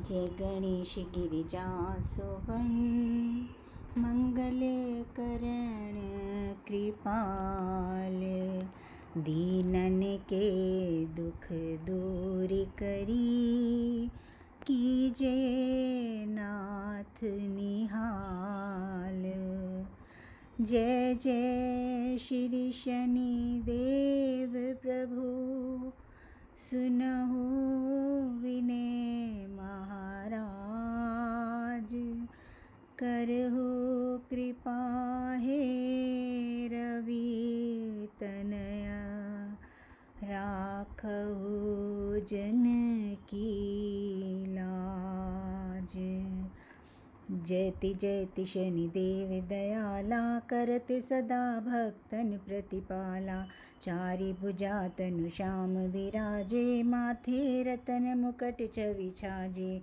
जय गणेश गिरिजा सोवन, मंगल करण कृपाल। दीनन के दुख दूर करी, कीजे नाथ निहाल। जय जय श्री शनि देव प्रभु, सुनहु विनय महाराज। करहु कृपा हे रवि तनया, राखहु जन की लाज। जयति जयति शनिदेव दयाला, करत सदा भक्तन प्रतिपाला। चारि भुजा तनु श्याम विराजे, माथे रतन मुकट छवि छाजे।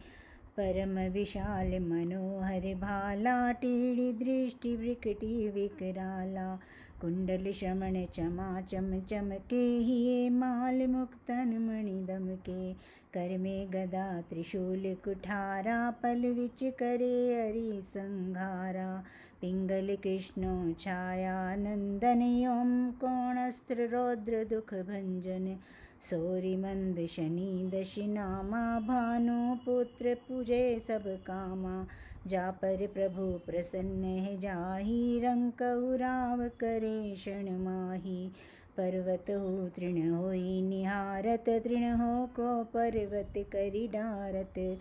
परम विशाल मनोहर भाला, टेढ़ी दृष्टि विकटी विकराला। कुंडल श्रवण चमा चम चमके, हिये माल मुक्तन मणि दमके। कर में गदा त्रिशूल कुठारा, पल विच करे हरि संघारा। पिंगल कृष्णो छाया नंदन, ओम कोणस्त्र रौद्र दुख भंजन। सौरि मंद शनि दशनामा, भानु पुत्र पूजे सब कामा। जा पर प्रभु प्रसन्न है जाहि, रंकहु राव करे क्षण माही। पर्वत हो तृण होई निहारत, तृण हो को पर्वत करि डारत।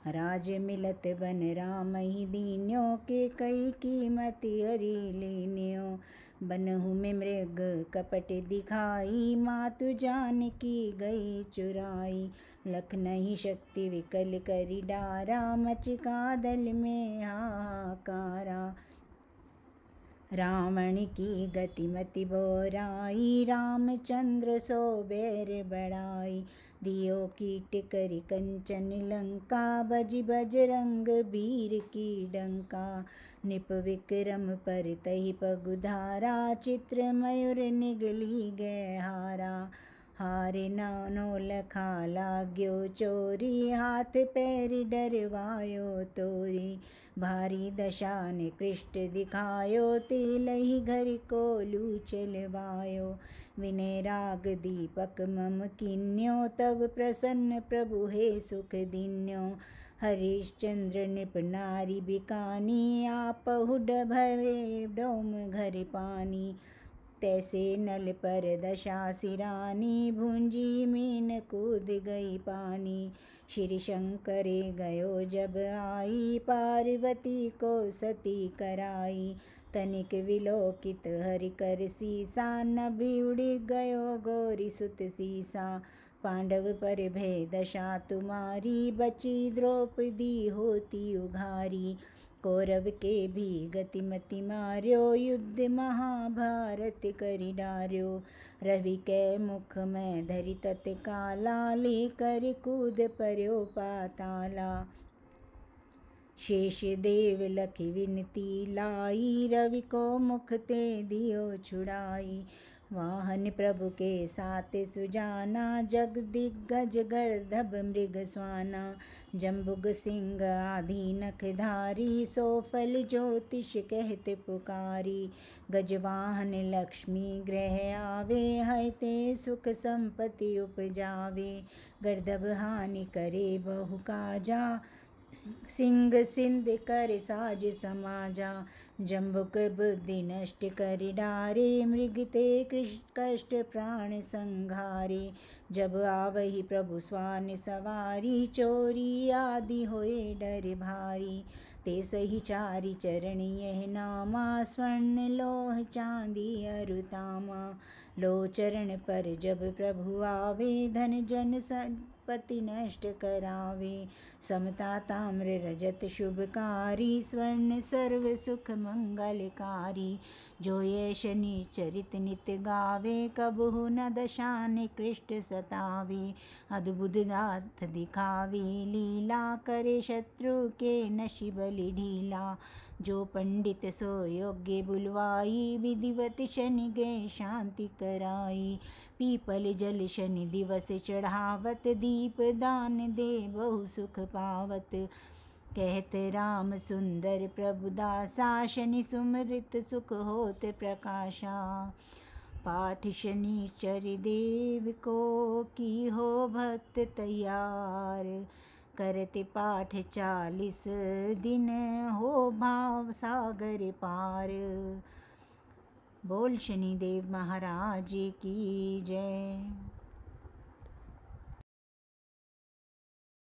राज मिलत बन रामहि दीन्यो, के कई कीमति हरि लीन्यो। बनहु में मृग कपट दिखाई, मातु जानकी गई चुराई। लखनहि शक्ति विकल करि डारा, मचिका दल में हाहाकारा। रावण की गतिमति बोराई, रामचंद्र सो बैर बढ़ाई। दियो कीट करि कंचन लंका, बजि बजरंग बीर की डंका। निप विक्रम पर तहि पगुधारा, चित्र मयूर निगली गए हारा। हारे नानो लखा लाग्यो चोरी, हाथ पैर डरवायो तोरी। भारी दशा निकृष्ट दिखायो, तेलहि घर को लू चलवायो। विनय राग दीपक मम कीन्यो, तब प्रसन्न प्रभु हे सुख दीन्यो। हरिश्चंद्र नृप नारी बिकानी, आपहु भवे डोम घर पानी। तैसे नल पर दशा सिरानी, भूंजी मीन कूद गई पानी। श्री शंकर गयो जब आई, पार्वती को सती कराई। तनिक विलोकित हरि कर सीसा, नभि उड़ि गयो गौरी सुत सीसा। पांडव पर भय दशा तुम्हारी, बची द्रौपदी होती उघारी। कौरव के भी गतिमति मार्यो, युद्ध महाभारत करि डार्यो। रवि कै मुख में धरि तत्काला, लेकर कूद पर्यो पाताला। शेष देव लखि विनती लाई, रवि को मुख ते दियो छुड़ाई। वाहन प्रभु के साथ सुजाना, जग दिग्गज गर्दभ मृग स्वाना। जम्बुग सिंह आदि नखधारी, सो फल ज्योतिष कहत पुकारी। गजवाहन लक्ष्मी ग्रह आवे, है ते सुख संपत्ति उपजावे। गर्दभ हानि करे बहु काजा, सिंह सिंध कर साज समाजा। जम्बुक बुद्धि नष्ट करि डारे, मृग ते कष्ट प्राण संघारे। जब आवहि प्रभु स्वान सवारी, चोरी आदि होए डर भारी। ते सही चारि चरण यह नामा, स्वर्ण लोह चांदी अरु तामा। लो चरण पर जब प्रभु आवे, धन जन संपत्ति नष्ट करावे। समता ताम्र रजत शुभकारी, स्वर्ण सर्व सुख मंगलकारी। जो ये शनि चरित नित गावे, कबहु न दशा निकृष्ट सतावे। अद्भुत नाथ दिखावे लीला, करे शत्रु के नशि बलि ढीला। जो पंडित सो योग्य बुलवाई, विधिवत शनि गृह शांति कराई। पीपल जल शनि दिवस चढ़ावत, दीप दान दे बहु सुख पावत। कहत राम सुंदर प्रभु दासा, शनि सुमृत सुख होत प्रकाशा। पाठ शनिचर देव को, की हो भक्त तैयार। करते पाठ 40 दिन, हो भाव सागर पार। बोल शनिदेव महाराज की जय।